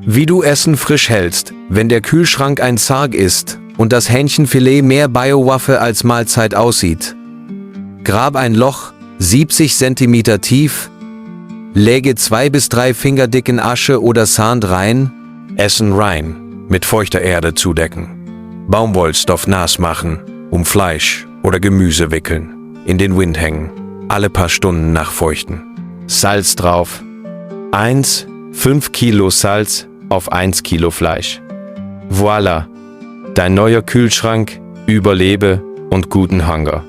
Wie du Essen frisch hältst, wenn der Kühlschrank ein Sarg ist und das Hähnchenfilet mehr Biowaffe als Mahlzeit aussieht. Grab ein Loch, 70 cm tief, lege 2 bis 3 Finger dicken Asche oder Sand rein, Essen rein, mit feuchter Erde zudecken. Baumwollstoff nass machen, um Fleisch oder Gemüse wickeln, in den Wind hängen, alle paar Stunden nachfeuchten. Salz drauf. 5 Kilo Salz auf 1 Kilo Fleisch. Voila, dein neuer Kühlschrank, Überlebe und guten Hunger.